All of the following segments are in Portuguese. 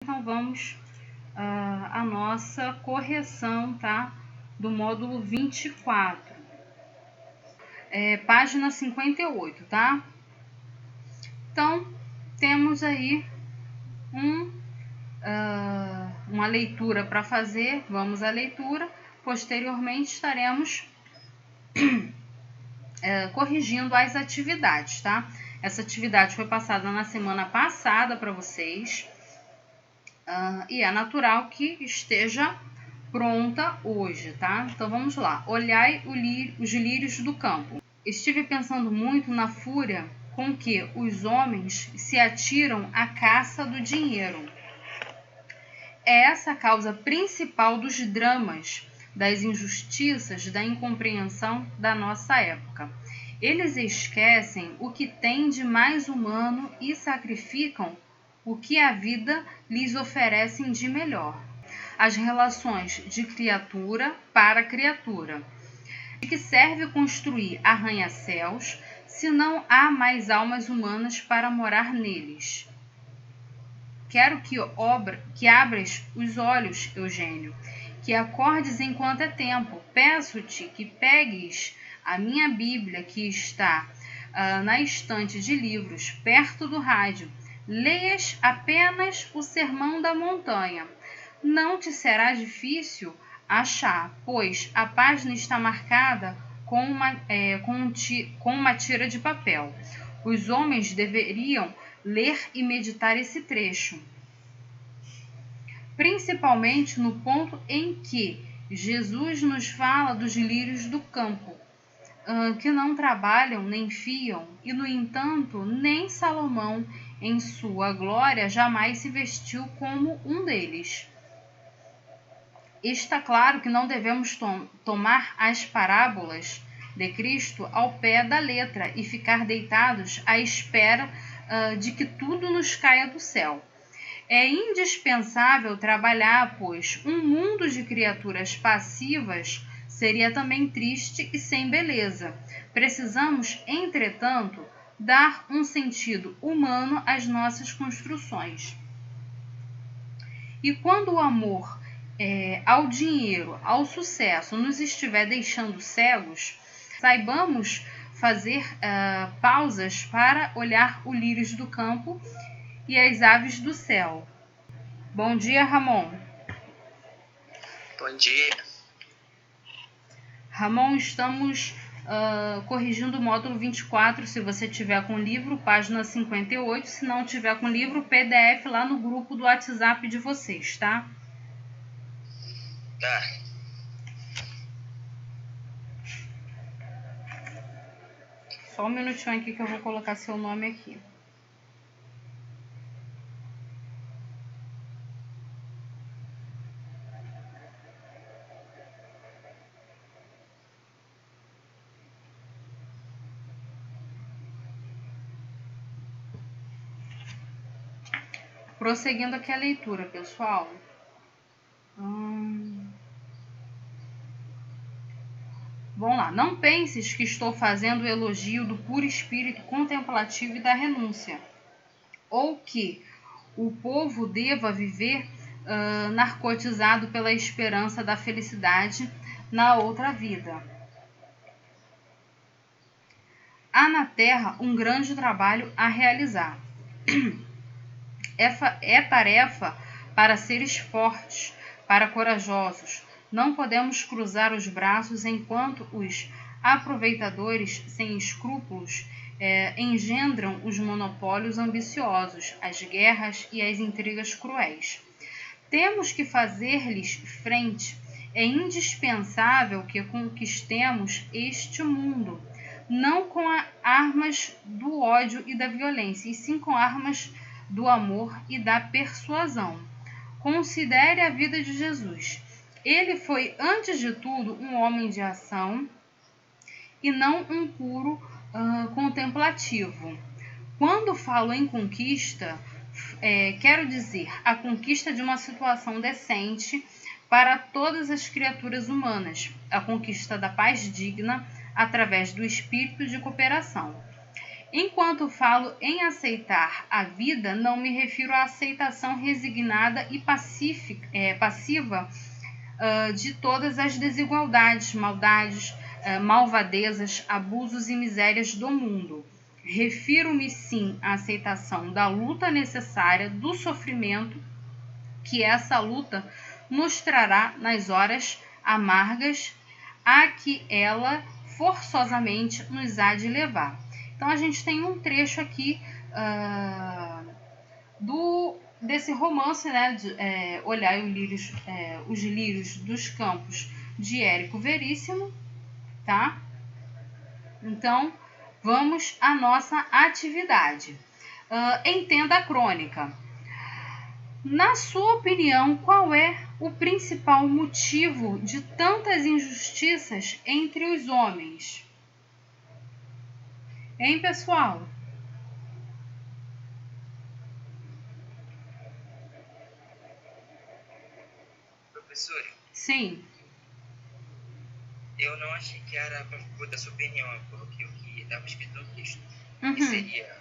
Então vamos à nossa correção, tá? Do módulo 24, página 58, tá? Então temos aí uma leitura para fazer. Vamos à leitura. Posteriormente estaremos corrigindo as atividades, tá? Essa atividade foi passada na semana passada para vocês. E é natural que esteja pronta hoje, tá? Então vamos lá. Olhai os lírios do campo. Estive pensando muito na fúria com que os homens se atiram à caça do dinheiro. É essa a causa principal dos dramas, das injustiças, da incompreensão da nossa época. Eles esquecem o que tem de mais humano e sacrificam o que a vida lhes oferece de melhor. As relações de criatura para criatura. De que serve construir arranha-céus se não há mais almas humanas para morar neles? Quero que abras os olhos, Eugênio, que acordes enquanto é tempo. Peço-te que pegues a minha Bíblia, que está na estante de livros, perto do rádio. Leias apenas o Sermão da Montanha. Não te será difícil achar, pois a página está marcada com uma tira de papel. Os homens deveriam ler e meditar esse trecho, principalmente no ponto em que Jesus nos fala dos lírios do campo, que não trabalham nem fiam, e no entanto nem Salomão em sua glória jamais se vestiu como um deles. Está claro que não devemos tomar as parábolas de Cristo ao pé da letra e ficar deitados à espera de que tudo nos caia do céu. É indispensável trabalhar, pois um mundo de criaturas passivas seria também triste e sem beleza. Precisamos, entretanto, dar um sentido humano às nossas construções. E quando o amor ao dinheiro, ao sucesso, nos estiver deixando cegos, saibamos fazer pausas para olhar os lírios do campo e as aves do céu. Bom dia, Ramon. Bom dia. Ramon, estamos corrigindo o módulo 24, se você tiver com o livro, página 58, se não tiver com o livro, PDF lá no grupo do WhatsApp de vocês, tá? Tá. Só um minutinho aqui que eu vou colocar seu nome aqui. Prosseguindo aqui a leitura, pessoal. Vamos lá. Não penses que estou fazendo o elogio do puro espírito contemplativo e da renúncia, ou que o povo deva viver narcotizado pela esperança da felicidade na outra vida. Há na Terra um grande trabalho a realizar. É tarefa para seres fortes, para corajosos. Não podemos cruzar os braços enquanto os aproveitadores sem escrúpulos engendram os monopólios ambiciosos, as guerras e as intrigas cruéis. Temos que fazer-lhes frente. É indispensável que conquistemos este mundo, não com armas do ódio e da violência, e sim com armas do amor e da persuasão. Considere a vida de Jesus. Ele foi, antes de tudo, um homem de ação e não um puro contemplativo. Quando falo em conquista, quero dizer a conquista de uma situação decente para todas as criaturas humanas, a conquista da paz digna através do espírito de cooperação. Enquanto falo em aceitar a vida, não me refiro à aceitação resignada e passiva de todas as desigualdades, maldades, malvadezas, abusos e misérias do mundo. Refiro-me sim à aceitação da luta necessária, do sofrimento que essa luta nos trará nas horas amargas a que ela forçosamente nos há de levar. Então a gente tem um trecho aqui desse romance, né, Olhai os lírios dos campos, de Érico Veríssimo, tá? Então vamos à nossa atividade. Entenda a crônica. Na sua opinião, qual é o principal motivo de tantas injustiças entre os homens? Hein, pessoal? Professora, Sim. eu não achei que era para da sua opinião, eu coloquei o que estava escrito no texto. Uhum. Que seria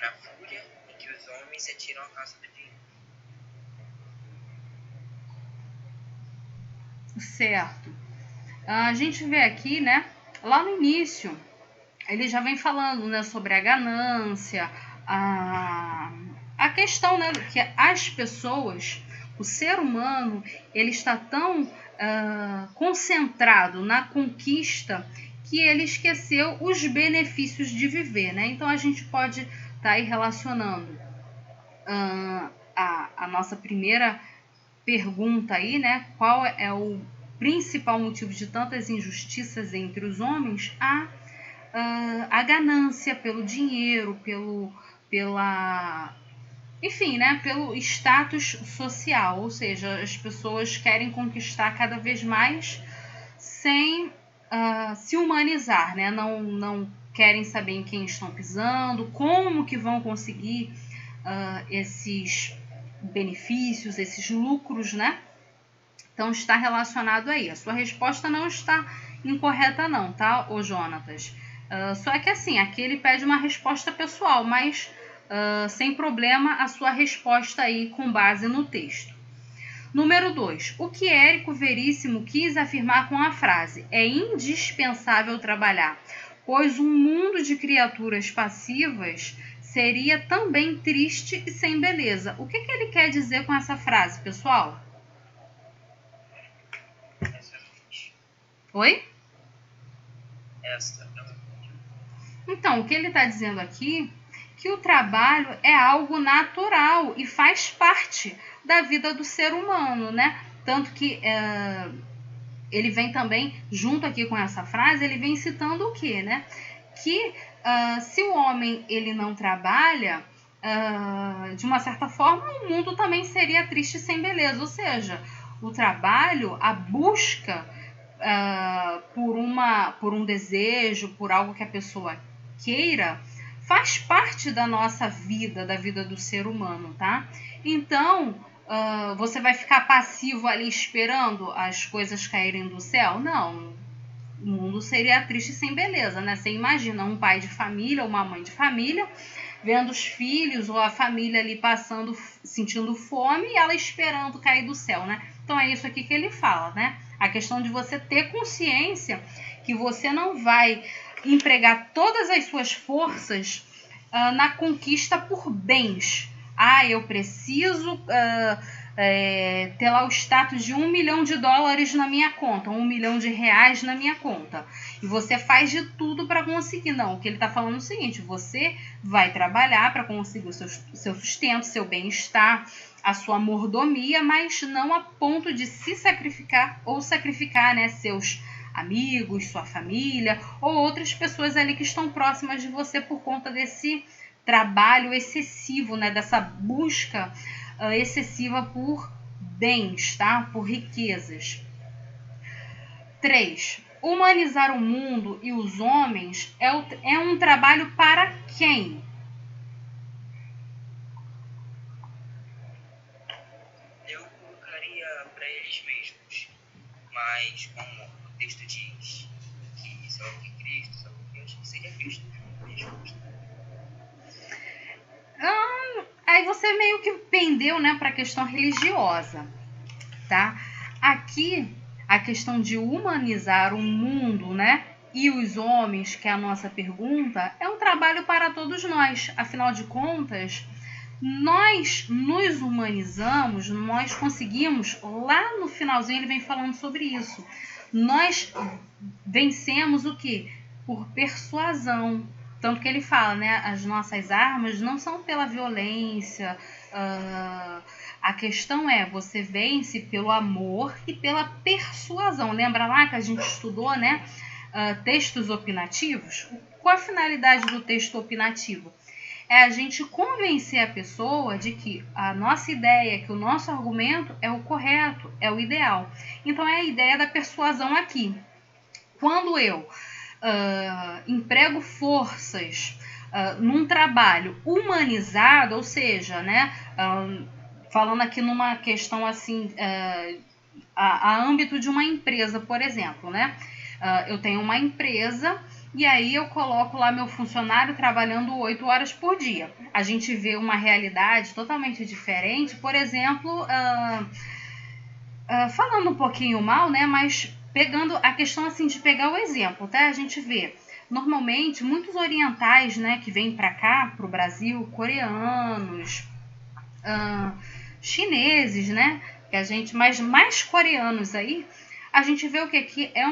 na fúria em que os homens se atiram a caça do dinheiro. Certo. A gente vê aqui, né, lá no início, ele já vem falando, né, sobre a ganância, a questão, né, que as pessoas, o ser humano, ele está tão concentrado na conquista que ele esqueceu os benefícios de viver, né? Então a gente pode estar aí relacionando a nossa primeira pergunta aí, né? Qual é o principal motivo de tantas injustiças entre os homens? A ganância pelo dinheiro, enfim, né, pelo status social, ou seja, as pessoas querem conquistar cada vez mais sem se humanizar, né? Não querem saber em quem estão pisando, como que vão conseguir esses benefícios, esses lucros, né? Então está relacionado aí. A sua resposta não está incorreta não, tá, ô Jonatas? Só que assim, aqui ele pede uma resposta pessoal, mas sem problema a sua resposta aí com base no texto. Número 2. O que Érico Veríssimo quis afirmar com a frase é indispensável trabalhar, pois um mundo de criaturas passivas seria também triste e sem beleza. O que ele quer dizer com essa frase, pessoal? Oi? Então, o que ele está dizendo aqui que o trabalho é algo natural e faz parte da vida do ser humano, né? Tanto que ele vem também, junto aqui com essa frase, ele vem citando o quê, né? Que se o homem ele não trabalha, de uma certa forma, o mundo também seria triste sem beleza. Ou seja, o trabalho, a busca por um desejo, por algo que a pessoa queira, faz parte da nossa vida, da vida do ser humano, tá? Então, você vai ficar passivo ali esperando as coisas caírem do céu? Não. O mundo seria triste sem beleza, né? Você imagina um pai de família, uma mãe de família, vendo os filhos ou a família ali passando, sentindo fome e ela esperando cair do céu, né? Então é isso aqui que ele fala, né? A questão de você ter consciência que você não vai empregar todas as suas forças na conquista por bens. Eu preciso ter lá o status de $1 milhão na minha conta, R$1 milhão na minha conta. E você faz de tudo para conseguir. Não, o que ele está falando é o seguinte, você vai trabalhar para conseguir o seu sustento, seu bem-estar, a sua mordomia, mas não a ponto de se sacrificar ou sacrificar, né, seus amigos, sua família ou outras pessoas ali que estão próximas de você por conta desse trabalho excessivo, né, dessa busca excessiva por bens, tá? Por riquezas. 3. Humanizar o mundo e os homens é um trabalho para quem? Eu colocaria para eles mesmos, mas como o texto diz que salvo que Cristo, salvo que eu acho que seria Cristo. Aí você meio que pendeu, né, para a questão religiosa, tá? Aqui, a questão de humanizar o mundo, né, e os homens, que é a nossa pergunta, é um trabalho para todos nós. Afinal de contas, nós nos humanizamos, nós conseguimos, lá no finalzinho ele vem falando sobre isso, nós vencemos o quê? Por persuasão. Tanto que ele fala, né, as nossas armas não são pela violência, a questão é, você vence pelo amor e pela persuasão. Lembra lá que a gente estudou, né, textos opinativos? Qual a finalidade do texto opinativo? É a gente convencer a pessoa de que a nossa ideia, que o nosso argumento é o correto, é o ideal. Então é a ideia da persuasão aqui. Quando eu emprego forças num trabalho humanizado, ou seja, né, falando aqui numa questão assim, a âmbito de uma empresa, por exemplo, né? Eu tenho uma empresa e aí eu coloco lá meu funcionário trabalhando 8 horas por dia. A gente vê uma realidade totalmente diferente, por exemplo, falando um pouquinho mal, né? Mas pegando a questão assim de pegar o exemplo, tá? A gente vê normalmente muitos orientais, né, que vêm para cá, para o Brasil, coreanos, chineses, né? Que a gente, mas mais coreanos aí, a gente vê o que aqui é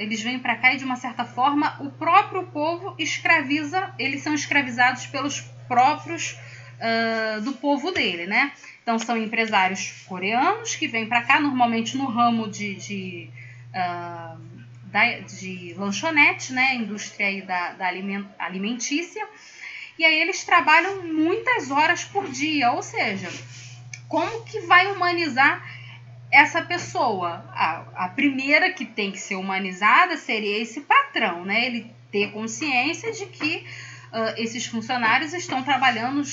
eles vêm para cá e de uma certa forma o próprio povo escraviza, eles são escravizados pelos próprios do povo dele, né? Então são empresários coreanos que vêm para cá normalmente no ramo de lanchonete, né? Indústria aí da alimentícia. E aí eles trabalham muitas horas por dia, ou seja, como que vai humanizar essa pessoa? A primeira que tem que ser humanizada seria esse patrão, né? Ele ter consciência de que esses funcionários estão trabalhando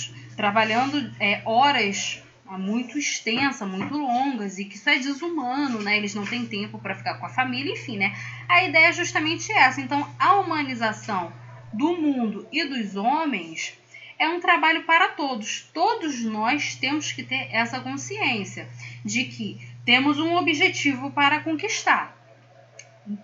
horas muito extensas, muito longas, e que isso é desumano, né? Eles não têm tempo para ficar com a família, enfim, né? A ideia é justamente essa. Então, a humanização do mundo e dos homens é um trabalho para todos. Todos nós temos que ter essa consciência de que temos um objetivo para conquistar.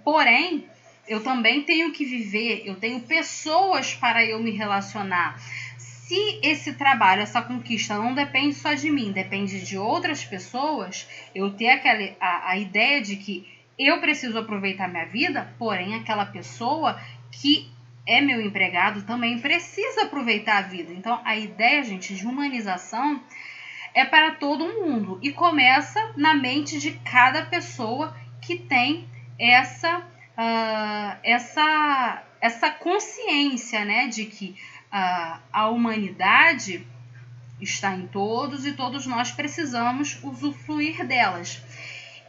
Porém, eu também tenho que viver, eu tenho pessoas para eu me relacionar. Se esse trabalho, essa conquista não depende só de mim, depende de outras pessoas, eu ter a ideia de que eu preciso aproveitar minha vida, porém aquela pessoa que é meu empregado também precisa aproveitar a vida. Então, a ideia, gente, de humanização é para todo mundo e começa na mente de cada pessoa que tem essa consciência, né, de que a humanidade está em todos e todos nós precisamos usufruir delas.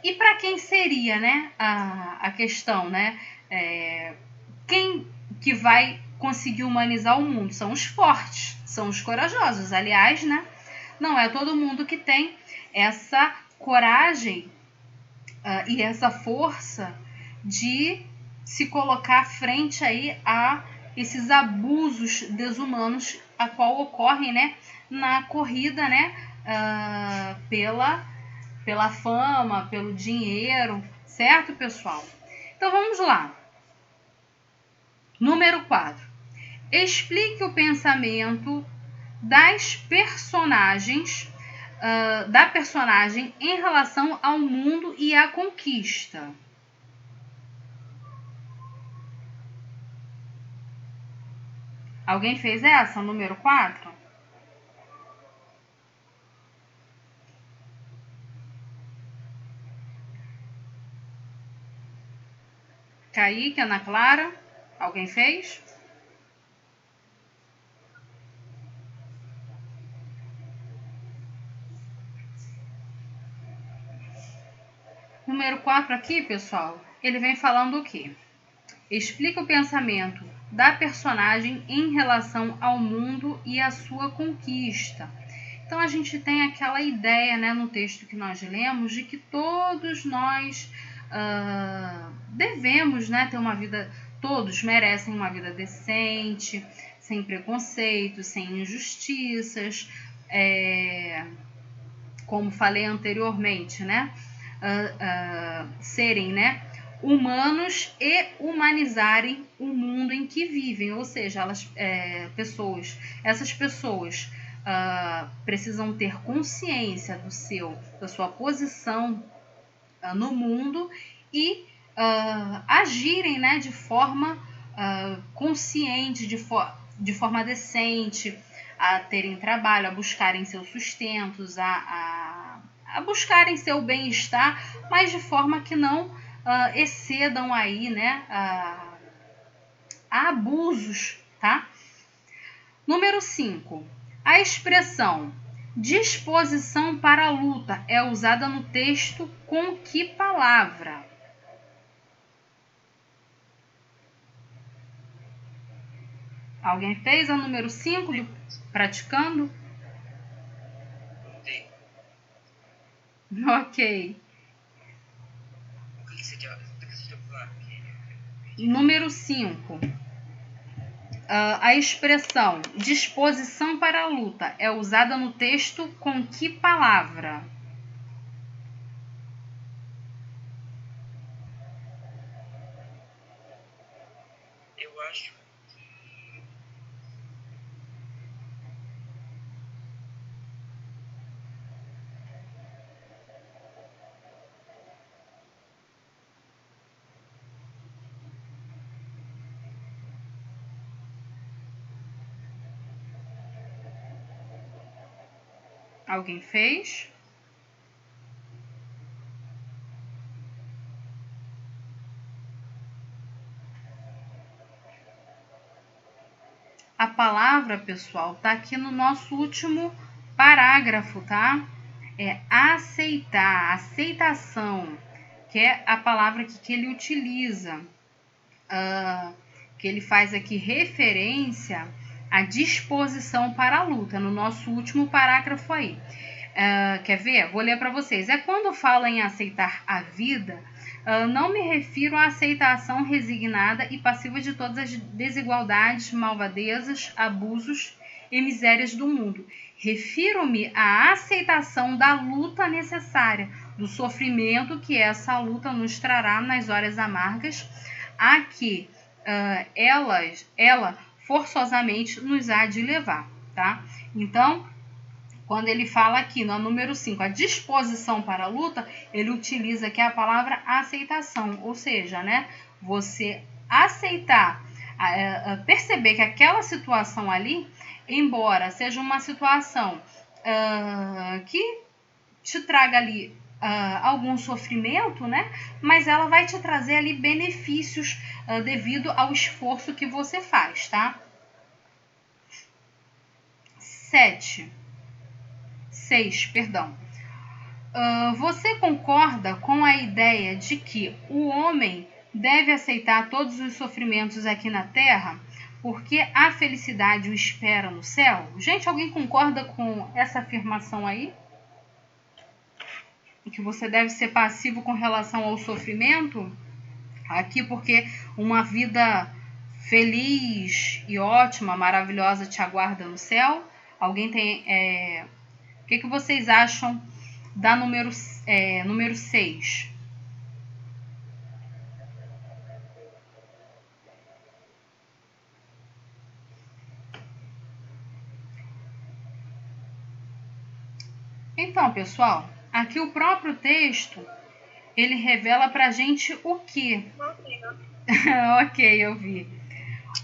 E para quem seria, né, a questão, né? Quem que vai conseguir humanizar o mundo? São os fortes, são os corajosos. Aliás, né, não é todo mundo que tem essa coragem e essa força de se colocar frente aí a esses abusos desumanos a qual ocorrem, né, na corrida, né, pela fama, pelo dinheiro, certo, pessoal? Então vamos lá. Número 4. Explique o pensamento das personagens, da personagem em relação ao mundo e à conquista. Alguém fez essa, número 4? Kaique, Ana Clara, alguém fez? Número 4 aqui, pessoal, ele vem falando o quê? Explica o pensamento da personagem em relação ao mundo e à sua conquista. Então a gente tem aquela ideia, né, no texto que nós lemos, de que todos nós devemos, né, ter uma vida todos merecem uma vida decente, sem preconceitos, sem injustiças, como falei anteriormente, né? Serem, né, humanos e humanizarem o mundo em que vivem, ou seja, essas pessoas precisam ter consciência da sua posição no mundo e agirem, né, de forma consciente, de forma decente, a terem trabalho, a buscarem seus sustentos, a buscarem seu bem-estar, mas de forma que não excedam aí, né, a abusos, tá? Número 5. A expressão disposição para a luta é usada no texto com que palavra? Alguém fez a número 5 do praticando? Ok. O que você quer falar? Número 5. A expressão disposição para a luta é usada no texto com que palavra? Eu acho que Alguém fez? A palavra, pessoal, tá aqui no nosso último parágrafo, tá? É aceitar, aceitação, que é a palavra que ele utiliza, que ele faz aqui referência à disposição para a luta, no nosso último parágrafo aí. Quer ver? Vou ler para vocês. É quando falo em aceitar a vida, não me refiro à aceitação resignada e passiva de todas as desigualdades, malvadezas, abusos e misérias do mundo. Refiro-me à aceitação da luta necessária, do sofrimento que essa luta nos trará nas horas amargas, a que ela forçosamente nos há de levar, tá? Então, quando ele fala aqui no número 5, a disposição para a luta, ele utiliza aqui a palavra aceitação, ou seja, né, você aceitar, perceber que aquela situação ali, embora seja uma situação que te traga ali algum sofrimento, né, mas ela vai te trazer ali benefícios devido ao esforço que você faz, tá? 6, perdão. Você concorda com a ideia de que o homem deve aceitar todos os sofrimentos aqui na Terra, porque a felicidade o espera no céu? Gente, alguém concorda com essa afirmação aí? Que você deve ser passivo com relação ao sofrimento? Aqui porque uma vida feliz e ótima, maravilhosa te aguarda no céu? Alguém tem... O que vocês acham da número 6? Então, pessoal, aqui o próprio texto, ele revela pra gente o quê? Ok, eu vi.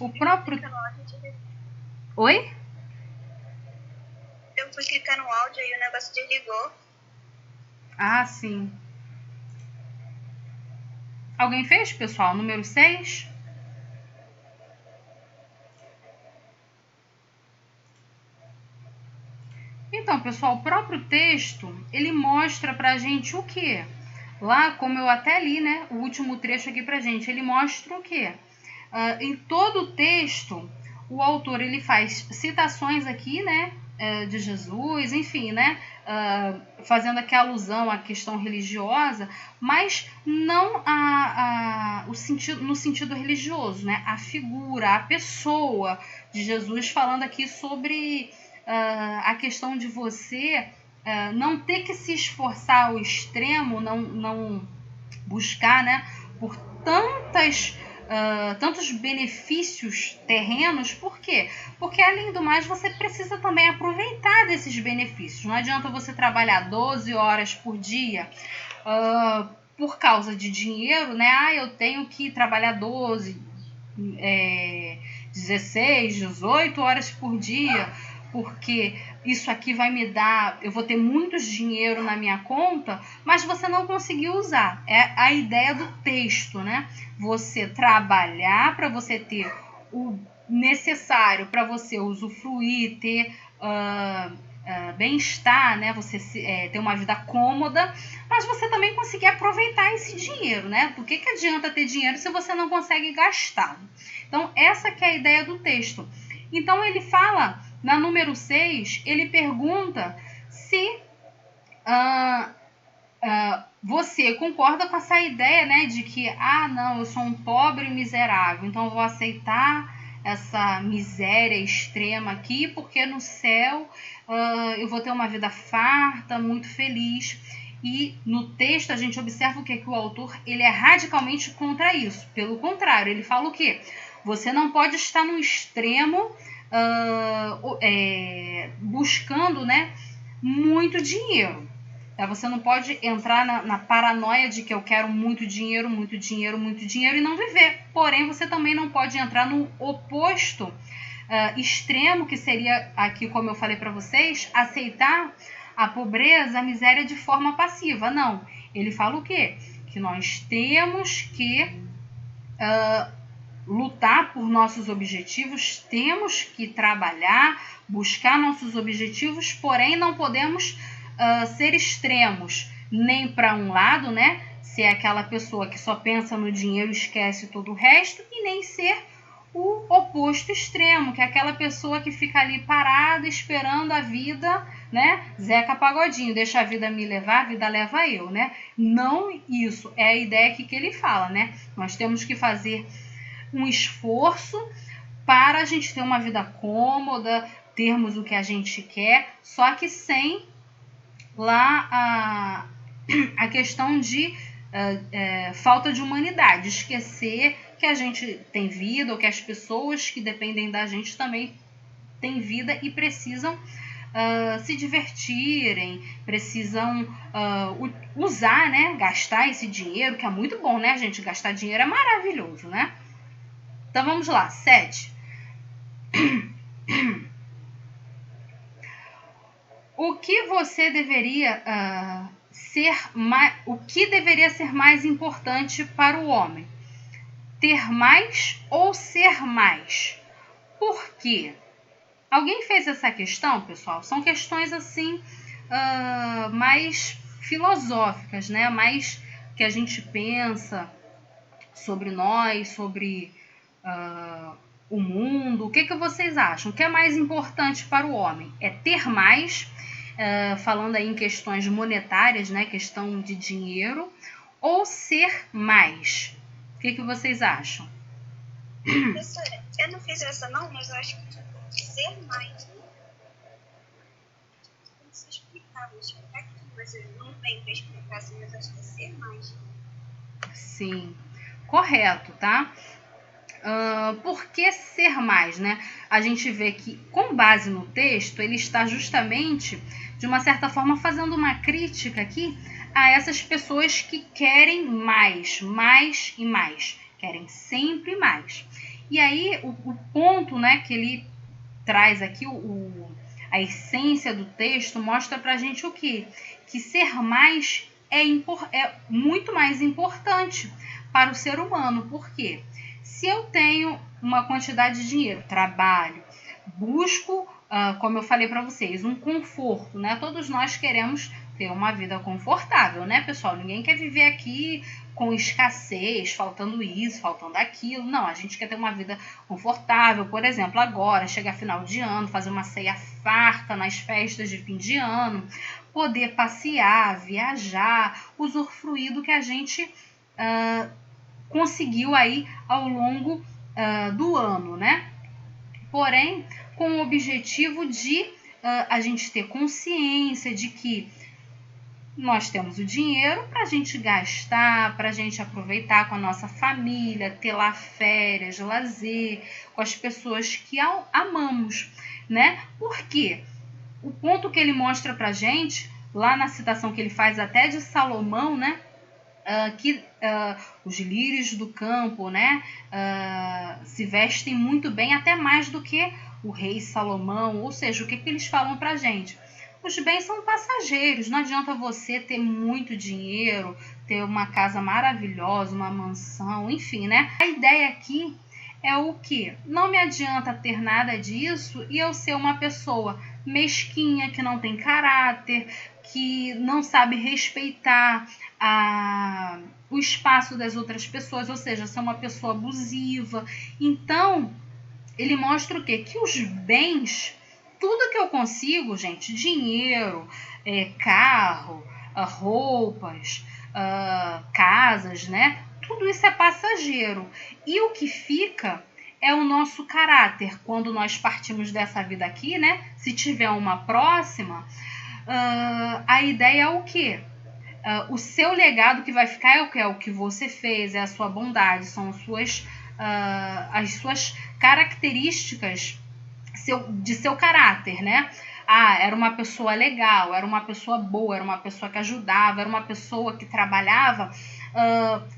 O próprio... Oi? Eu fui clicar no áudio e o negócio desligou. Ah, sim. Alguém fez, pessoal? Número 6? Então, pessoal, o próprio texto, ele mostra pra gente o quê? Lá, como eu até li, né, o último trecho aqui pra gente, ele mostra o quê? Em todo o texto, o autor, ele faz citações aqui, né, de Jesus, enfim, né, fazendo aqui alusão à questão religiosa, mas não no sentido religioso, né? A figura, a pessoa de Jesus, falando aqui sobre a questão de você não ter que se esforçar ao extremo, não buscar, né, por tantos benefícios terrenos. Por quê? Porque, além do mais, você precisa também aproveitar desses benefícios. Não adianta você trabalhar 12 horas por dia por causa de dinheiro, né? Eu tenho que trabalhar 12, 16, 18 horas por dia, porque isso aqui vai me dar, eu vou ter muito dinheiro na minha conta, mas você não conseguiu usar. É a ideia do texto, né? Você trabalhar para você ter o necessário para você usufruir, ter bem-estar, né? Você ter uma vida cômoda, mas você também conseguir aproveitar esse dinheiro, né? Do que adianta ter dinheiro se você não consegue gastar? Então, essa que é a ideia do texto. Então, ele fala, na número 6, ele pergunta se você concorda com essa ideia, né, de que, não, eu sou um pobre miserável, então eu vou aceitar essa miséria extrema aqui, porque no céu eu vou ter uma vida farta, muito feliz. E no texto a gente observa o que o autor ele é radicalmente contra isso. Pelo contrário, ele fala o quê? Você não pode estar no extremo buscando, né, muito dinheiro. Você não pode entrar na paranoia de que eu quero muito dinheiro, muito dinheiro, muito dinheiro e não viver. Porém, você também não pode entrar no oposto extremo, que seria, aqui como eu falei para vocês, aceitar a pobreza, a miséria de forma passiva. Não. Ele fala o quê? Que nós temos que lutar por nossos objetivos, temos que trabalhar, buscar nossos objetivos, porém não podemos ser extremos, nem para um lado, né? Ser aquela pessoa que só pensa no dinheiro e esquece todo o resto, e nem ser o oposto extremo, que é aquela pessoa que fica ali parada esperando a vida, né? Zeca Pagodinho, deixa a vida me levar, a vida leva eu, né? Não isso, é a ideia aqui que ele fala, né? Nós temos que fazer um esforço para a gente ter uma vida cômoda, termos o que a gente quer, só que sem lá a questão de falta de humanidade, esquecer que a gente tem vida, ou que as pessoas que dependem da gente também têm vida e precisam se divertirem, precisam usar, né, gastar esse dinheiro, que é muito bom, né, gente? Gastar dinheiro é maravilhoso, né? Então vamos lá, 7. O que você deveria o que deveria ser mais importante para o homem? Ter mais ou ser mais? Por quê? Alguém fez essa questão, pessoal? São questões assim mais filosóficas, né? Mais que a gente pensa sobre nós, sobre o mundo. O que vocês acham? O que é mais importante para o homem? É ter mais, falando aí em questões monetárias, né? Questão de dinheiro, ou ser mais? O que vocês acham? Professora, eu não fiz essa não, mas eu acho que ser mais, né? Não sei explicar, vou explicar aqui, mas eu não venho para explicar assim, mas acho que é ser mais. Sim, correto, tá? Por que ser mais, né? A gente vê que, com base no texto, ele está justamente, de uma certa forma, fazendo uma crítica aqui a essas pessoas que querem mais e mais, querem sempre mais. E aí, o ponto, né, que ele traz aqui, a essência do texto, mostra pra gente o quê? Que ser mais é muito mais importante para o ser humano. Por quê? Se eu tenho uma quantidade de dinheiro, trabalho, busco, como eu falei para vocês, um conforto, né? Todos nós queremos ter uma vida confortável, né, pessoal? Ninguém quer viver aqui com escassez, faltando isso, faltando aquilo. Não, a gente quer ter uma vida confortável. Por exemplo, agora, chega final de ano, fazer uma ceia farta nas festas de fim de ano, poder passear, viajar, usufruir do que a gente conseguiu aí ao longo do ano, né? Porém, com o objetivo de a gente ter consciência de que nós temos o dinheiro para a gente gastar, para a gente aproveitar com a nossa família, ter lá férias, lazer, com as pessoas que amamos, né? Porque o ponto que ele mostra para a gente, lá na citação que ele faz até de Salomão, né? Que os lírios do campo, né? Se vestem muito bem, até mais do que o rei Salomão. Ou seja, o que eles falam para a gente? Os bens são passageiros, não adianta você ter muito dinheiro, ter uma casa maravilhosa, uma mansão, enfim, né? A ideia aqui é o que? Não me adianta ter nada disso e eu ser uma pessoa mesquinha, que não tem caráter, que não sabe respeitar o espaço das outras pessoas, ou seja, ser uma pessoa abusiva. Então, ele mostra o quê? Que os bens, tudo que eu consigo, gente, dinheiro, carro, roupas, casas, né? Tudo isso é passageiro. E o que fica é o nosso caráter. Quando nós partimos dessa vida aqui, né? Se tiver uma próxima, a ideia é o quê? O seu legado que vai ficar é o que? É o que você fez, é a sua bondade, são as suas características de seu caráter, né? Era uma pessoa legal, era uma pessoa boa, era uma pessoa que ajudava, era uma pessoa que trabalhava,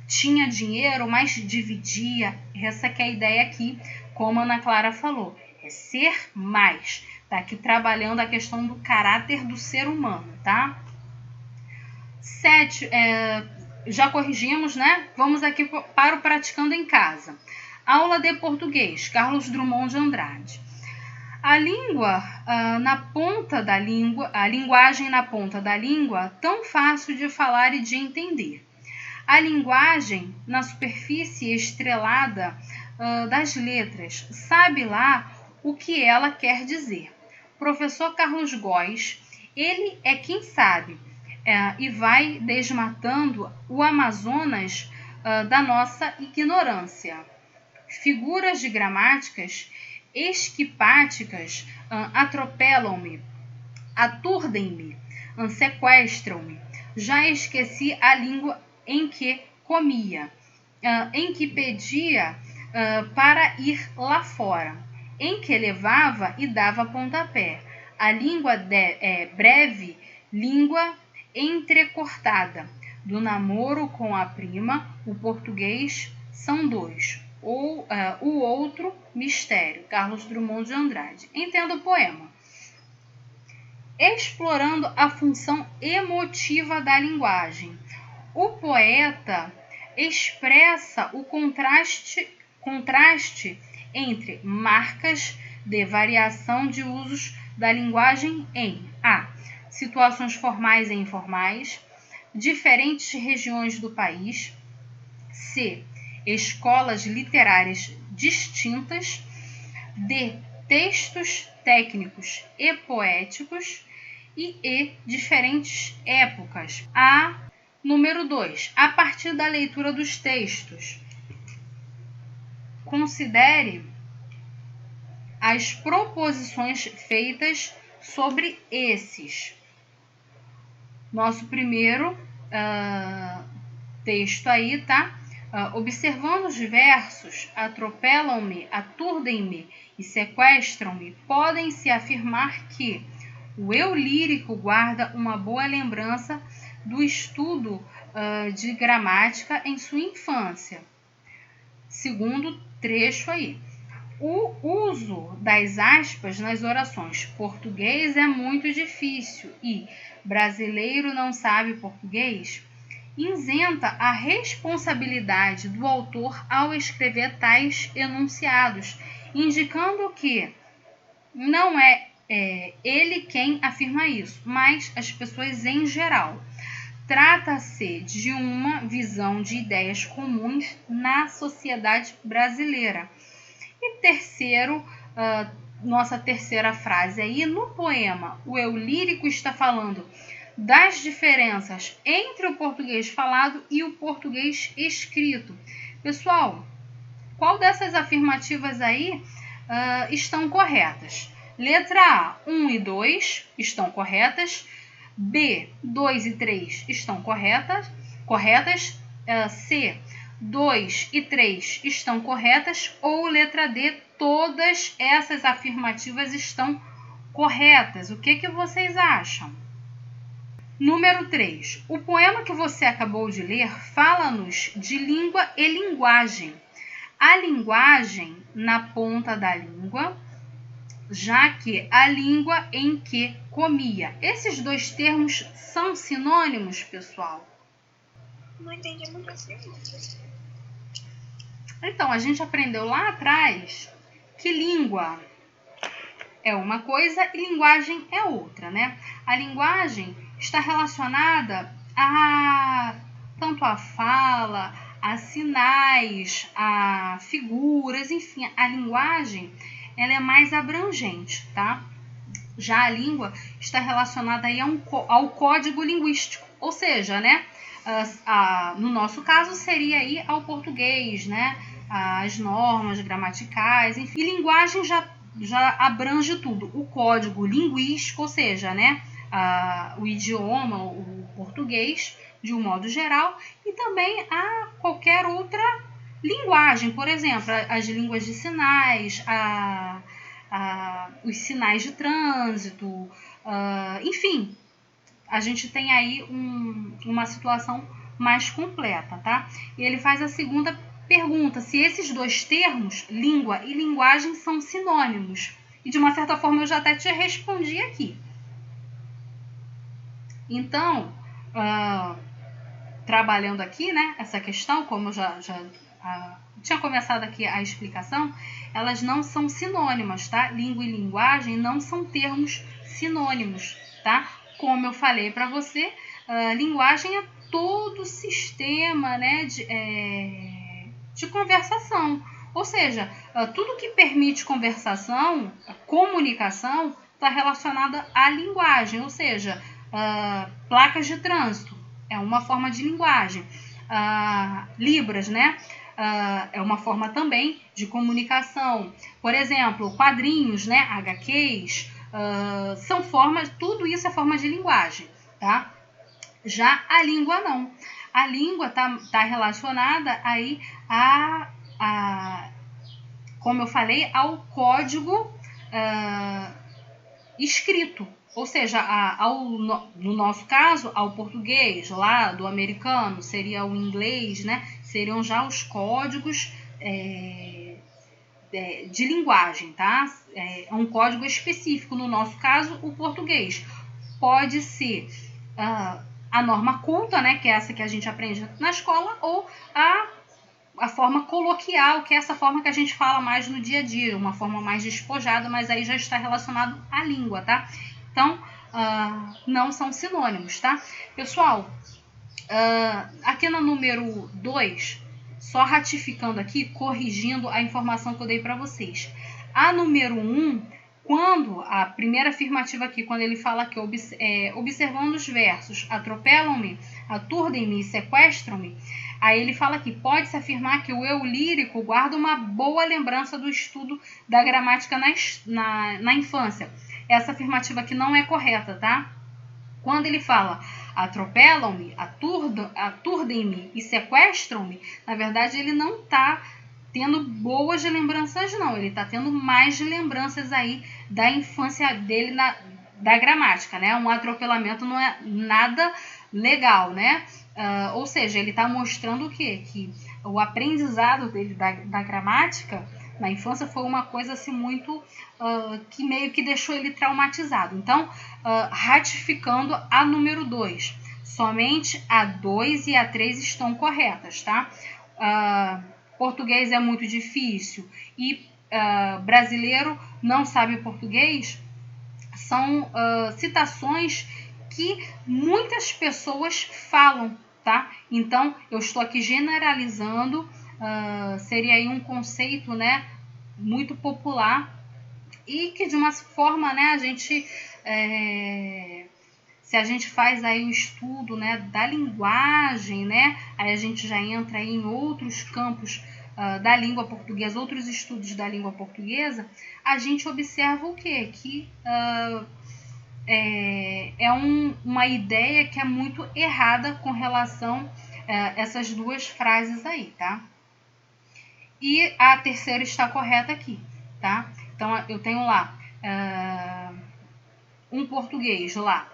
tinha dinheiro, mas dividia. Essa que é a ideia aqui, como a Ana Clara falou, é ser mais. Tá aqui trabalhando a questão do caráter do ser humano, tá? 7, já corrigimos, né? Vamos aqui para o Praticando em Casa. Aula de português, Carlos Drummond de Andrade. A língua na ponta da língua, a linguagem na ponta da língua, tão fácil de falar e de entender. A linguagem na superfície estrelada das letras, sabe lá o que ela quer dizer. Professor Carlos Góes, ele é quem sabe e vai desmatando o Amazonas da nossa ignorância. Figuras de gramáticas esquipáticas atropelam-me, aturdem-me, sequestram-me. Já esqueci a língua em que comia, em que pedia para ir lá fora, em que levava e dava pontapé. A língua breve, língua entrecortada. Do namoro com a prima, o português são dois. Ou o outro mistério, Carlos Drummond de Andrade. Entenda o poema. Explorando a função emotiva da linguagem, o poeta expressa o contraste entre marcas de variação de usos da linguagem em a. Situações formais e informais, diferentes regiões do país, c. Escolas literárias distintas, d. Textos técnicos e poéticos e diferentes épocas. A. Número 2. A partir da leitura dos textos, considere as proposições feitas sobre esses. Nosso primeiro texto aí, tá? Observando os versos, atropelam-me, aturdem-me e sequestram-me, podem-se afirmar que o eu lírico guarda uma boa lembrança do estudo de gramática em sua infância. Segundo trecho aí. O uso das aspas nas orações português é muito difícil e brasileiro não sabe português isenta a responsabilidade do autor ao escrever tais enunciados, indicando que não é ele quem afirma isso, mas as pessoas em geral. Trata-se de uma visão de ideias comuns na sociedade brasileira. E terceiro, nossa terceira frase aí, no poema, o eu lírico está falando das diferenças entre o português falado e o português escrito. Pessoal, qual dessas afirmativas aí estão corretas? Letra A, 1 e 2 estão corretas. B, 2 e 3 estão corretas. C, 2 e 3 estão corretas. Ou letra D, todas essas afirmativas estão corretas. O que vocês acham? Número 3. O poema que você acabou de ler fala-nos de língua e linguagem. A linguagem na ponta da língua, já que a língua em que comia. Esses dois termos são sinônimos, pessoal? Não entendi muito assim. Então, a gente aprendeu lá atrás que língua é uma coisa e linguagem é outra, né? A linguagem está relacionada tanto a fala, a sinais, a figuras, enfim, a linguagem ela é mais abrangente, tá? Já a língua está relacionada aí ao código linguístico, ou seja, né? No nosso caso seria aí ao português, né? As normas gramaticais, enfim. E linguagem já abrange tudo, o código linguístico, ou seja, né? O idioma, o português, de um modo geral, e também a qualquer outra linguagem, por exemplo, as línguas de sinais, os sinais de trânsito, enfim, a gente tem aí uma situação mais completa, tá? E ele faz a segunda pergunta, se esses dois termos, língua e linguagem, são sinônimos. E de uma certa forma eu já até te respondi aqui. Então, trabalhando aqui, né, essa questão, como eu já tinha começado aqui a explicação, elas não são sinônimas, tá? Língua e linguagem não são termos sinônimos, tá? Como eu falei para você, linguagem é todo sistema, né, de conversação. Ou seja, tudo que permite conversação, comunicação, está relacionada à linguagem. Ou seja, placas de trânsito é uma forma de linguagem. Libras, né? É uma forma também de comunicação. Por exemplo, quadrinhos, né? HQs, são formas, tudo isso é forma de linguagem, tá? Já a língua não. A língua tá relacionada aí como eu falei, ao código escrito. Ou seja, no nosso caso, ao português, lá do americano, seria o inglês, né? Seriam já os códigos de linguagem, tá? É um código específico. No nosso caso, o português. Pode ser a norma culta, né? Que é essa que a gente aprende na escola, ou a forma coloquial, que é essa forma que a gente fala mais no dia a dia, uma forma mais despojada, mas aí já está relacionado à língua, tá? Então, não são sinônimos, tá? Pessoal, aqui no número 2, só ratificando aqui, corrigindo a informação que eu dei para vocês. A número 1, quando a primeira afirmativa aqui, quando ele fala que observando os versos, atropelam-me, aturdem-me e sequestram-me, aí ele fala que pode-se afirmar que o eu lírico guarda uma boa lembrança do estudo da gramática na infância. Essa afirmativa aqui não é correta, tá? Quando ele fala atropelam-me, aturdem-me e sequestram-me, na verdade ele não está tendo boas lembranças, não. Ele está tendo mais lembranças aí da infância dele da gramática, né? Um atropelamento não é nada legal, né? Ou seja, ele está mostrando o quê? Que o aprendizado dele da gramática na infância foi uma coisa assim muito que meio que deixou ele traumatizado. Então, ratificando a número 2, somente a 2 e a 3 estão corretas, tá? Português é muito difícil e brasileiro não sabe português, são citações que muitas pessoas falam, tá? Então, eu estou aqui generalizando, seria aí um conceito, né, muito popular e que de uma forma, né, a gente, se a gente faz aí o estudo, né, da linguagem, né, aí a gente já entra aí em outros campos da língua portuguesa, outros estudos da língua portuguesa, a gente observa o quê? Que uma ideia que é muito errada com relação a essas duas frases aí, tá? E a terceira está correta aqui, tá? Então, eu tenho lá um português lá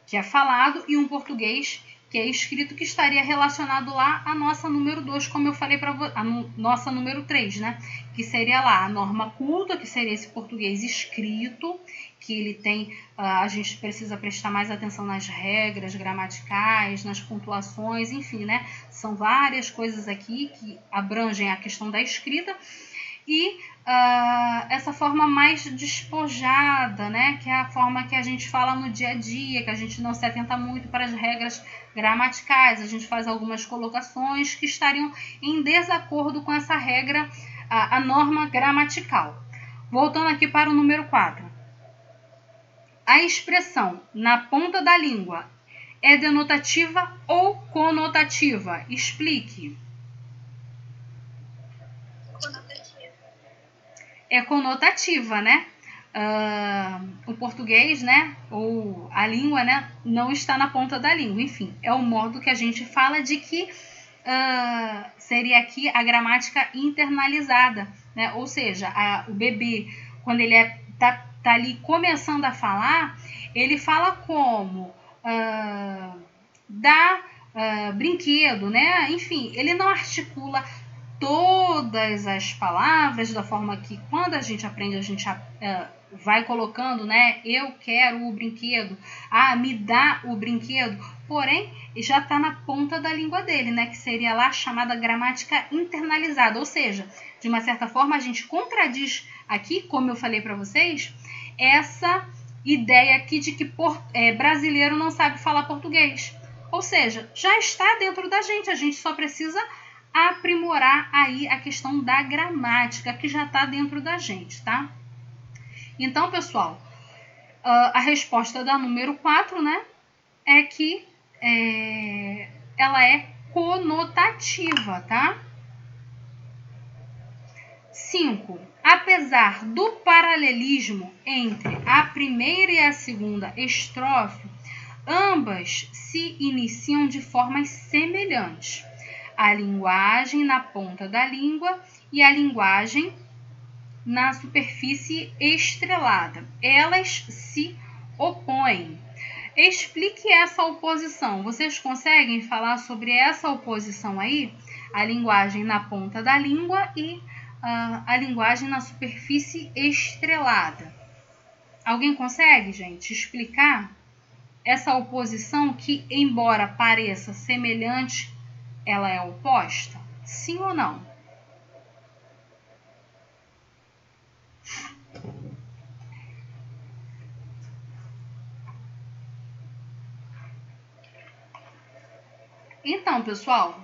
que é falado e um português que é escrito, que estaria relacionado lá à nossa número 2, como eu falei para a nossa número 3, né? Que seria lá a norma culta, que seria esse português escrito, que ele tem, a gente precisa prestar mais atenção nas regras gramaticais, nas pontuações, enfim, né? São várias coisas aqui que abrangem a questão da escrita. E essa forma mais despojada, né, que é a forma que a gente fala no dia a dia, que a gente não se atenta muito para as regras gramaticais, a gente faz algumas colocações que estariam em desacordo com essa regra, a norma gramatical. Voltando aqui para o número 4. A expressão na ponta da língua é denotativa ou conotativa? Explique. É conotativa, né? O português, né, ou a língua, né, não está na ponta da língua. Enfim, é o modo que a gente fala de que seria aqui a gramática internalizada, né? Ou seja, o bebê, quando ele tá ali começando a falar, ele fala como brinquedo, né? Enfim, ele não articula todas as palavras da forma que, quando a gente aprende, a gente vai colocando, né? Eu quero o brinquedo, me dá o brinquedo, porém já está na ponta da língua dele, né? Que seria lá a chamada gramática internalizada, ou seja, de uma certa forma a gente contradiz aqui, como eu falei para vocês, essa ideia aqui de que brasileiro não sabe falar português, ou seja, já está dentro da gente, a gente só precisa aprimorar aí a questão da gramática, que já está dentro da gente, tá? Então, pessoal, a resposta da número 4, né, é que ela é conotativa, tá? 5. Apesar do paralelismo entre a primeira e a segunda estrofe, ambas se iniciam de formas semelhantes. A linguagem na ponta da língua e a linguagem na superfície estrelada. Elas se opõem. Explique essa oposição. Vocês conseguem falar sobre essa oposição aí? A linguagem na ponta da língua e a linguagem na superfície estrelada. Alguém consegue, gente, explicar essa oposição que, embora pareça semelhante, ela é oposta? Sim ou não? Então, pessoal,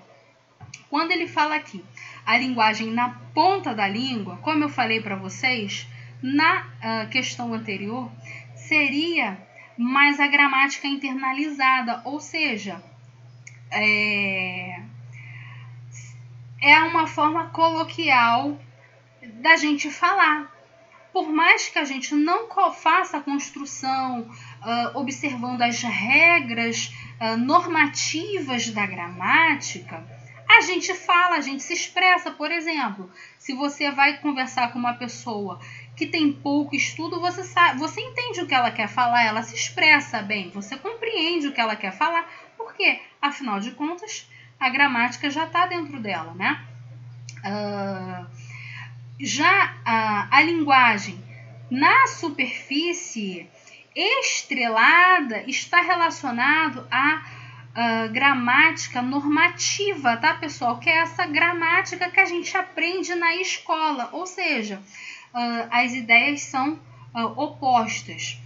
quando ele fala aqui a linguagem na ponta da língua, como eu falei para vocês na questão anterior, seria mais a gramática internalizada, ou seja, é uma forma coloquial da gente falar. Por mais que a gente não faça a construção observando as regras normativas da gramática, a gente fala, a gente se expressa. Por exemplo, se você vai conversar com uma pessoa que tem pouco estudo, você entende o que ela quer falar, ela se expressa bem, você compreende o que ela quer falar, porque, afinal de contas, a gramática já está dentro dela, né? Já a linguagem na superfície estrelada está relacionado à gramática normativa, tá, pessoal? Que é essa gramática que a gente aprende na escola, ou seja, as ideias são opostas.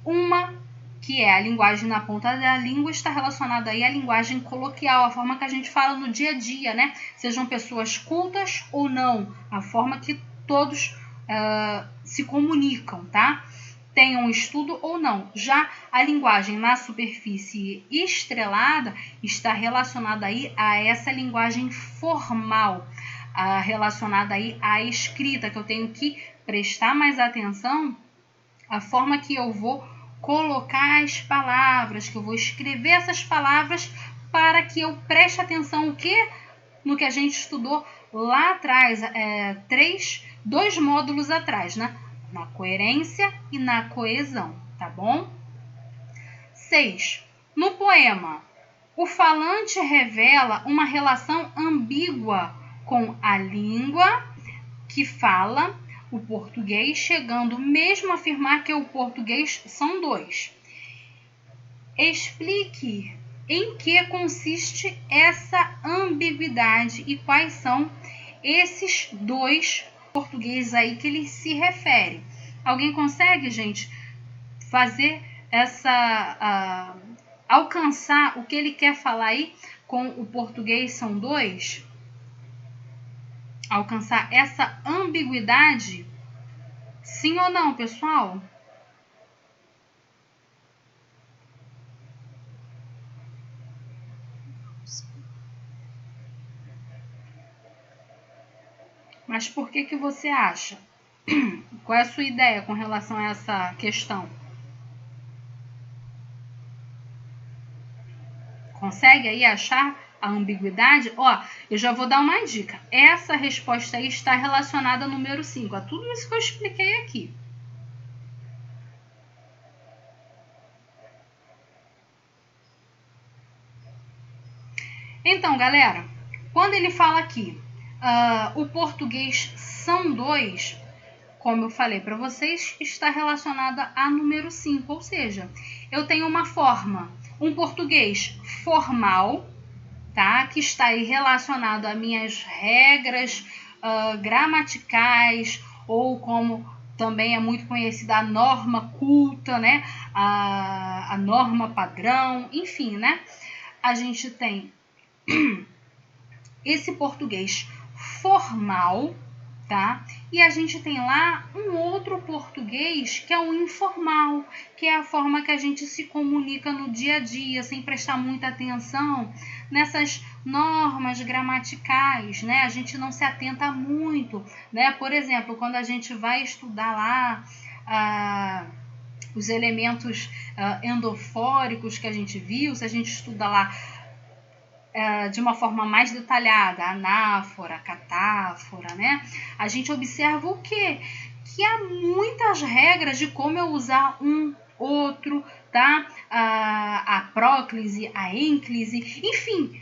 Uma que é a linguagem na ponta da língua, está relacionada aí à linguagem coloquial, a forma que a gente fala no dia a dia, né? Sejam pessoas cultas ou não, a forma que todos se comunicam, tá? Tenham estudo ou não. Já a linguagem na superfície estrelada está relacionada aí a essa linguagem formal, relacionada aí à escrita, que eu tenho que prestar mais atenção à forma que eu vou colocar as palavras, que eu vou escrever essas palavras para que eu preste atenção o quê? No que a gente estudou lá atrás, 2 módulos atrás, né? Na coerência e na coesão, tá bom? 6. No poema, o falante revela uma relação ambígua com a língua que fala o português, chegando mesmo a afirmar que o português são 2. Explique em que consiste essa ambiguidade e quais são esses 2 portugueses aí que ele se refere. Alguém consegue, gente, fazer alcançar o que ele quer falar aí com o português são 2? Alcançar essa ambiguidade? Sim ou não, pessoal? Mas por que você acha? Qual é a sua ideia com relação a essa questão? Consegue aí achar a ambiguidade? Ó, eu já vou dar uma dica. Essa resposta aí está relacionada ao número 5, a tudo isso que eu expliquei aqui. Então, galera, quando ele fala aqui, o português são 2, como eu falei para vocês, está relacionada a número 5, ou seja, eu tenho uma forma, um português formal, tá? Que está aí relacionado a minhas regras gramaticais, ou como também é muito conhecida a norma culta, né? A norma padrão, enfim, né? A gente tem esse português formal, tá? E a gente tem lá um outro português que é o informal, que é a forma que a gente se comunica no dia a dia, sem prestar muita atenção nessas normas gramaticais, né? A gente não se atenta muito, né? Por exemplo, quando a gente vai estudar lá os elementos endofóricos que a gente viu, se a gente estuda lá de uma forma mais detalhada, anáfora, catáfora, né? A gente observa o quê? Que há muitas regras de como eu usar um, outro, tá? A próclise, a ênclise, enfim,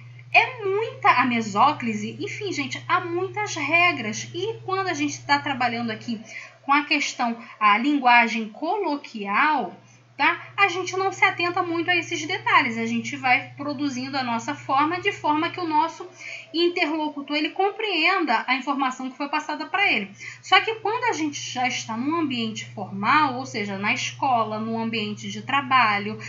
a mesóclise, enfim, gente, há muitas regras. E quando a gente está trabalhando aqui com a questão, a linguagem coloquial, tá? A gente não se atenta muito a esses detalhes, a gente vai produzindo a nossa forma de forma que o nosso interlocutor ele compreenda a informação que foi passada para ele. Só que quando a gente já está num ambiente formal, ou seja, na escola, no ambiente de trabalho,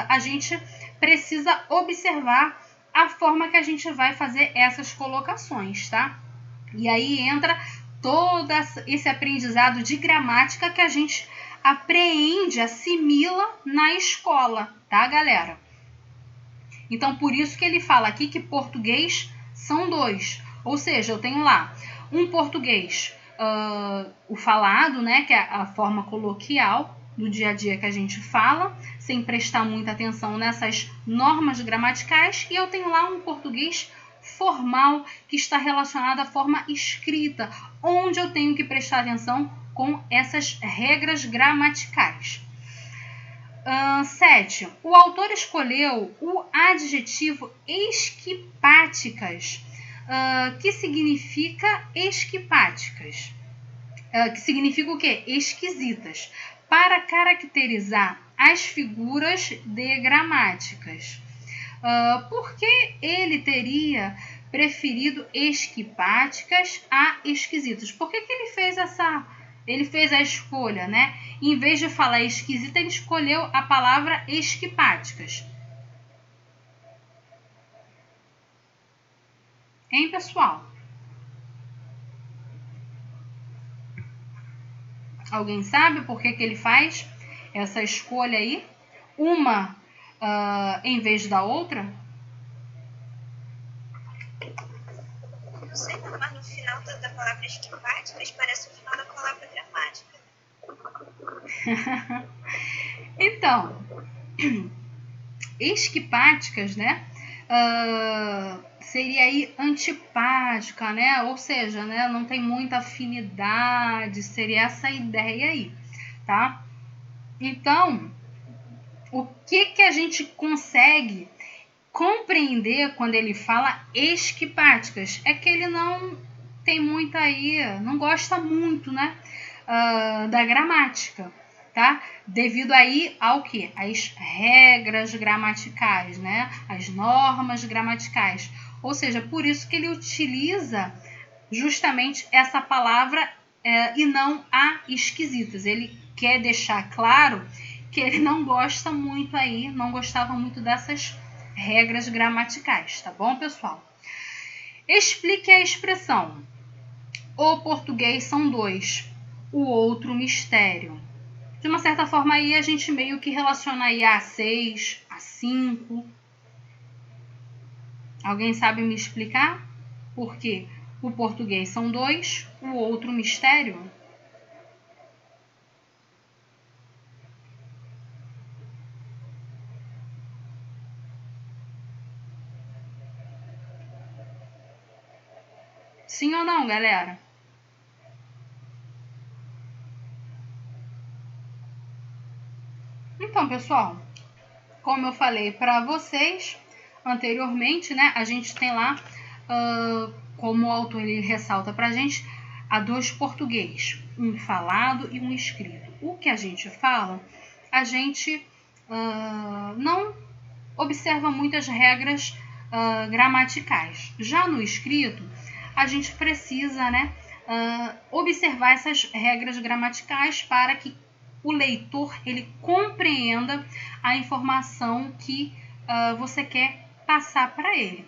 a gente precisa observar a forma que a gente vai fazer essas colocações, tá? E aí entra todo esse aprendizado de gramática que a gente apreende, assimila na escola, tá, galera? Então, por isso que ele fala aqui que português são 2. Ou seja, eu tenho lá um português, o falado, né, que é a forma coloquial do dia a dia que a gente fala, sem prestar muita atenção nessas normas gramaticais, e eu tenho lá um português formal, que está relacionado à forma escrita, onde eu tenho que prestar atenção com essas regras gramaticais. 7. O autor escolheu o adjetivo esquipáticas, que significa esquipáticas, que significa o quê? Esquisitas, para caracterizar as figuras digramáticas. Por que ele teria preferido esquipáticas a esquisitas? Por que ele fez ele fez a escolha, né? Em vez de falar esquisita, ele escolheu a palavra esquipáticas. Hein, pessoal? Alguém sabe por que ele faz essa escolha aí? Uma em vez da outra? Não sei, mas no final da palavra esquipáticas parece o final da palavra gramática. Então, esquipáticas, né? Seria aí antipática, né? Ou seja, né, não tem muita afinidade, seria essa ideia aí, tá? Então, o que a gente consegue compreender quando ele fala esquipáticas? É que ele não tem muita aí, não gosta muito, né, da gramática, tá? Devido aí ao que? As regras gramaticais, né? As normas gramaticais. Ou seja, por isso que ele utiliza justamente essa palavra e não a esquisitas. Ele quer deixar claro que ele não gosta muito aí, não gostava muito dessas regras gramaticais, tá bom, pessoal? Explique a expressão. O português são dois, o outro mistério. De uma certa forma aí a gente meio que relaciona aí a 6, a 5. Alguém sabe me explicar? Por quê? O português são dois, o outro mistério. Sim ou não, galera? Então, pessoal, como eu falei para vocês anteriormente, né, a gente tem lá, como o autor ele ressalta para a gente, há dois português, um falado e um escrito. O que a gente fala, a gente não observa muitas regras gramaticais. Já no escrito, a gente precisa, né, observar essas regras gramaticais para que o leitor ele compreenda a informação que você quer passar para ele.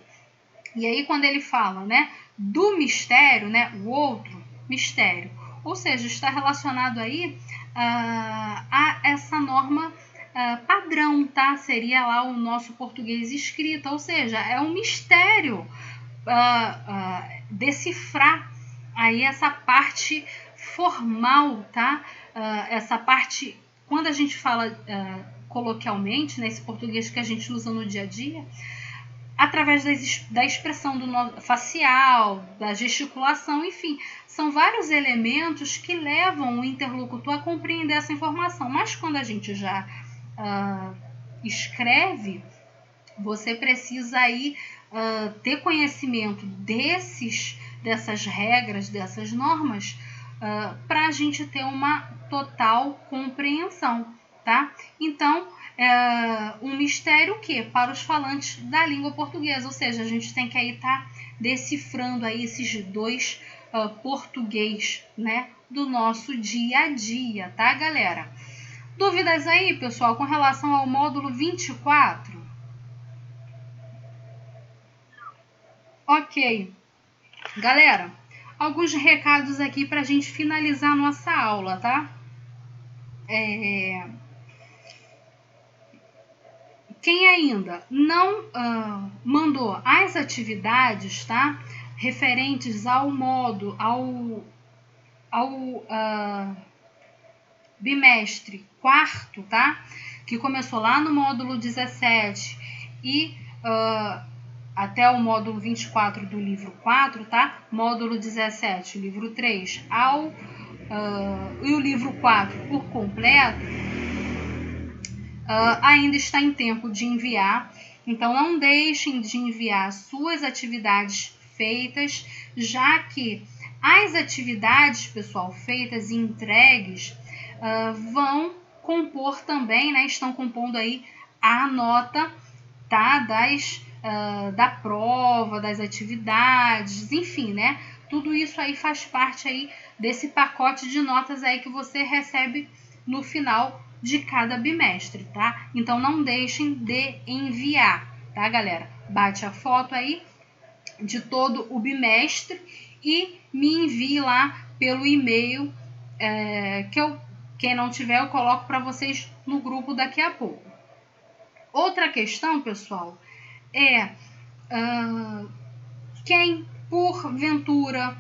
E aí quando ele fala, né, do mistério, né, o outro mistério, ou seja, está relacionado aí a essa norma padrão, tá? Seria lá o nosso português escrito, ou seja, é um mistério decifrar aí essa parte formal, tá? Essa parte, quando a gente fala coloquialmente, né, esse português que a gente usa no dia a dia, através da expressão facial, da gesticulação, enfim, são vários elementos que levam o interlocutor a compreender essa informação. Mas quando a gente já escreve, você precisa aí ter conhecimento dessas regras, dessas normas, para a gente ter uma total compreensão, tá? Então, um mistério o quê? Para os falantes da língua portuguesa, ou seja, a gente tem que aí estar decifrando aí esses dois português, né, do nosso dia a dia, tá, galera? Dúvidas aí, pessoal, com relação ao módulo 24? Ok. Galera, alguns recados aqui para a gente finalizar a nossa aula, tá? Quem ainda não mandou as atividades, tá? Referentes ao módulo, ao bimestre quarto, tá? Que começou lá no módulo 17 e até o módulo 24 do livro 4, tá? Módulo 17, livro 3, e o livro 4 por completo, ainda está em tempo de enviar. Então, não deixem de enviar suas atividades feitas, já que as atividades, pessoal, feitas e entregues vão compor também, né? Estão compondo aí a nota, tá? Da prova, das atividades, enfim, né? Tudo isso aí faz parte aí desse pacote de notas aí que você recebe no final de cada bimestre, tá? Então não deixem de enviar, tá, galera? Bate a foto aí de todo o bimestre e me envie lá pelo e-mail quem não tiver, eu coloco para vocês no grupo daqui a pouco. Outra questão, pessoal, é quem porventura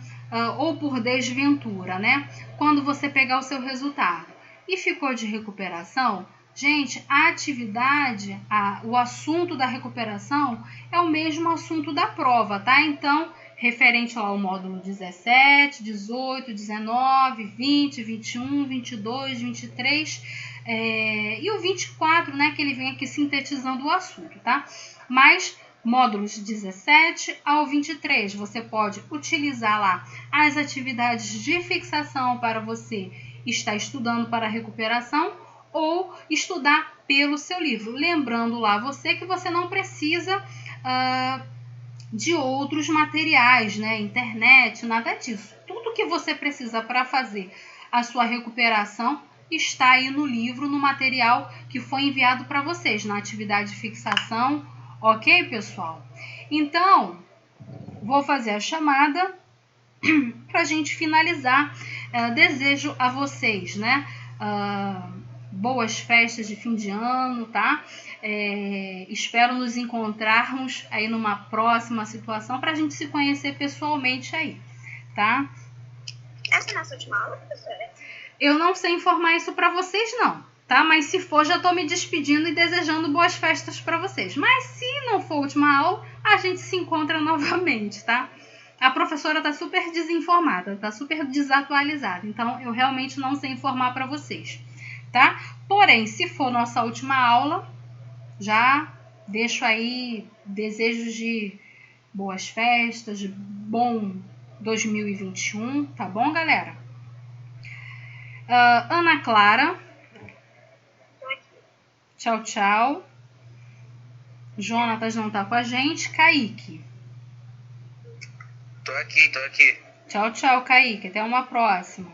ou por desventura, né? Quando você pegar o seu resultado e ficou de recuperação, gente, a atividade, o assunto da recuperação é o mesmo assunto da prova, tá? Então, referente ao módulo 17, 18, 19, 20, 21, 22, 23 e o 24, né? Que ele vem aqui sintetizando o assunto, tá? Mas módulos 17 ao 23, você pode utilizar lá as atividades de fixação para você estar estudando para a recuperação ou estudar pelo seu livro. Lembrando lá você que você não precisa de outros materiais, né? Internet, nada disso. Tudo que você precisa para fazer a sua recuperação está aí no livro, no material que foi enviado para vocês, na atividade de fixação. Ok, pessoal? Então, vou fazer a chamada para a gente finalizar. Desejo a vocês, né? Boas festas de fim de ano, tá? Espero nos encontrarmos aí numa próxima situação para a gente se conhecer pessoalmente aí, tá? Essa é a nossa última aula, professora? Eu não sei informar isso para vocês, não. Tá? Mas se for, já estou me despedindo e desejando boas festas para vocês. Mas se não for a última aula, a gente se encontra novamente, tá? A professora está super desinformada, está super desatualizada. Então, eu realmente não sei informar para vocês, tá? Porém, se for nossa última aula, já deixo aí desejos de boas festas, de bom 2021, tá bom, galera? Ana Clara. Tchau, tchau. Jonatas não tá com a gente. Kaique. Tô aqui. Tchau, tchau, Kaique. Até uma próxima.